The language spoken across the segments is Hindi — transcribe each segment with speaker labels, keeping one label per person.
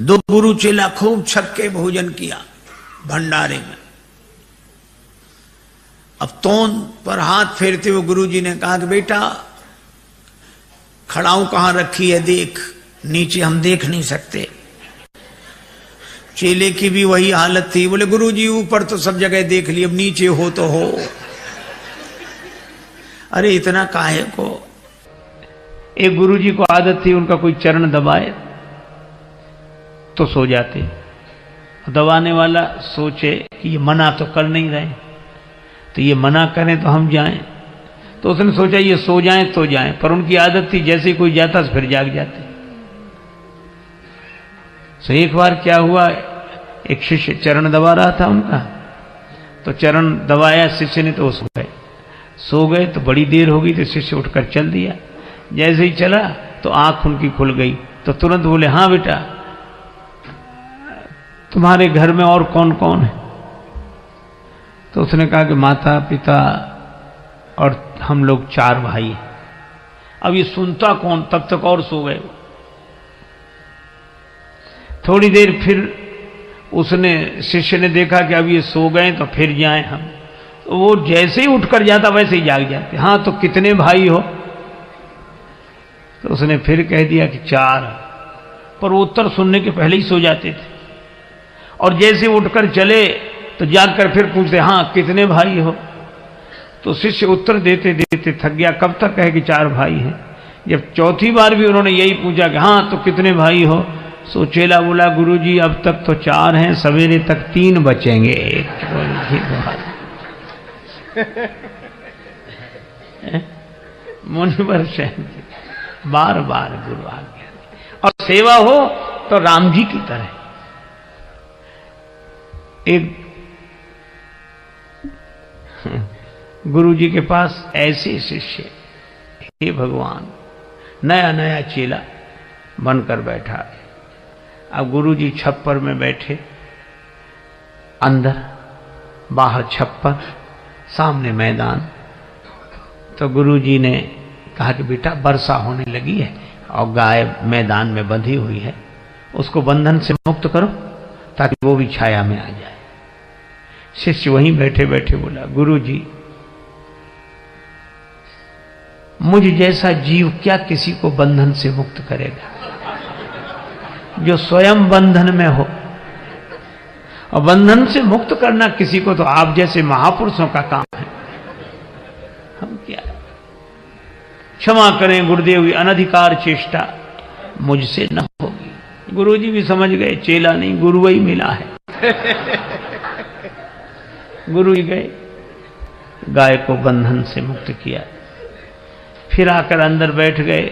Speaker 1: दो गुरु चेला खूब छक के भोजन किया भंडारे में। अब तोन पर हाथ फेरते हुए गुरुजी ने कहा कि बेटा खड़ाऊ कहां रखी है देख, नीचे हम देख नहीं सकते। चेले की भी वही हालत थी, बोले गुरुजी ऊपर तो सब जगह देख ली, अब नीचे हो तो हो। अरे इतना काहे को। एक गुरुजी को आदत थी, उनका कोई चरण दबाए तो सो जाते। दबाने वाला सोचे कि ये मना तो कर नहीं रहे, तो ये मना करें तो हम जाएं, तो उसने सोचा ये सो जाएं तो जाएं, पर उनकी आदत थी जैसे ही कोई जाता फिर जाग जाते। तो एक बार क्या हुआ, एक शिष्य चरण दबा रहा था उनका, तो चरण दबाया शिष्य ने तो सो गए तो बड़ी देर हो गई, तो शिष्य उठकर चल दिया। जैसे ही चला तो आंख उनकी खुल गई, तो तुरंत बोले हाँ बेटा तुम्हारे घर में और कौन कौन है? तो उसने कहा कि माता पिता और हम लोग 4 भाई हैं। अब ये सुनता कौन, तब तक और सो गए। थोड़ी देर फिर उसने शिष्य ने देखा कि अब ये सो गए तो फिर जाएं हम, तो वो जैसे ही उठकर जाता वैसे ही जाग जाते। हाँ तो कितने भाई हो? तो उसने फिर कह दिया कि 4, पर वो उत्तर सुनने के पहले ही सो जाते थे। और जैसे उठकर चले तो जागकर फिर पूछते हाँ कितने भाई हो? तो शिष्य उत्तर देते देते थक गया, कब तक कहे कि 4 भाई हैं। जब चौथी बार भी उन्होंने यही पूछा कि हाँ तो कितने भाई हो, सो चेला बोला गुरुजी अब तक तो 4 हैं, सवेरे तक 3 बचेंगे। मुनिवर शयन बार बार गुरु आज्ञा, और सेवा हो तो राम जी की तरह। एक गुरु जी के पास ऐसे शिष्य, हे भगवान, नया नया चेला बनकर बैठा। अब गुरु जी छप्पर में बैठे, अंदर बाहर छप्पर, सामने मैदान। तो गुरु जी ने कहा कि बेटा वर्षा होने लगी है और गाय मैदान में बंधी हुई है, उसको बंधन से मुक्त करो ताकि वो भी छाया में आ जाए। शिष्य वहीं बैठे बैठे बोला गुरु जी मुझ जैसा जीव क्या किसी को बंधन से मुक्त करेगा, जो स्वयं बंधन में हो। और बंधन से मुक्त करना किसी को तो आप जैसे महापुरुषों का काम है, हम क्या। क्षमा करें गुरुदेव, अनधिकार चेष्टा मुझसे न होगी। गुरुजी भी समझ गए चेला नहीं गुरु ही मिला है। गुरु जी गए, गाय को बंधन से मुक्त किया, फिर आकर अंदर बैठ गए।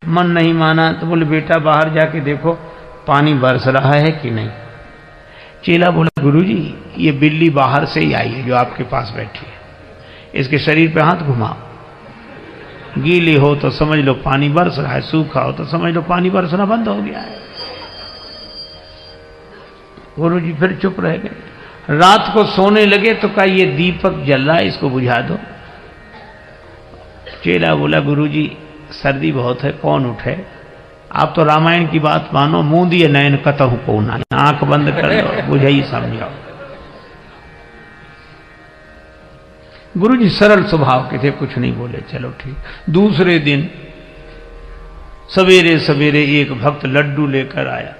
Speaker 1: मन नहीं माना तो बोले बेटा बाहर जाके देखो पानी बरस रहा है कि नहीं। चेला बोला गुरुजी ये बिल्ली बाहर से ही आई है जो आपके पास बैठी है, इसके शरीर पे हाथ घुमाओ, गीली हो तो समझ लो पानी बरस रहा है, सूखा हो तो समझ लो पानी बरसना बंद हो गया है। गुरुजी फिर चुप रह गए। रात को सोने लगे तो कहा ये दीपक जल रहा है, इसको बुझा दो। चेला बोला गुरुजी सर्दी बहुत है, कौन उठे, आप तो रामायण की बात मानो, मुंह दिए नयन कतहु को ना, आंख बंद कर लो, बुझाई समझाओ। गुरुजी सरल स्वभाव के थे, कुछ नहीं बोले, चलो ठीक। दूसरे दिन सवेरे सवेरे एक भक्त लड्डू लेकर आया,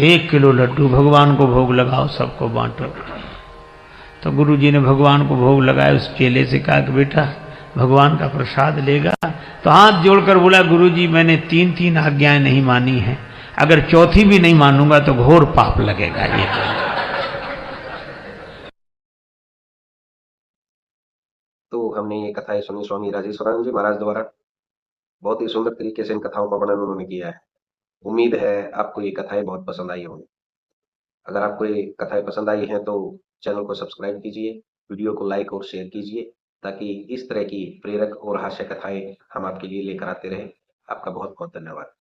Speaker 1: 1 किलो लड्डू, भगवान को भोग लगाओ, सबको बांटो। तो गुरुजी ने भगवान को भोग लगाया। उस चेले से कहा कि बेटा भगवान का प्रसाद लेगा? तो हाथ जोड़कर बोला गुरुजी मैंने 3 आज्ञाएं नहीं मानी है, अगर चौथी भी नहीं मानूंगा तो घोर पाप लगेगा। ये
Speaker 2: तो हमने ये कथाएं सुनी स्वामी राजेश्वरानंद जी महाराज द्वारा। बहुत ही सुंदर तरीके से इन कथाओं का वर्णन उन्होंने किया है। उम्मीद है आपको ये कथाएं बहुत पसंद आई होंगी। अगर आपको ये कथाएं पसंद आई हैं तो चैनल को सब्सक्राइब कीजिए, वीडियो को लाइक और शेयर कीजिए, ताकि इस तरह की प्रेरक और हास्य कथाएं हम आपके लिए लेकर आते रहें। आपका बहुत बहुत धन्यवाद।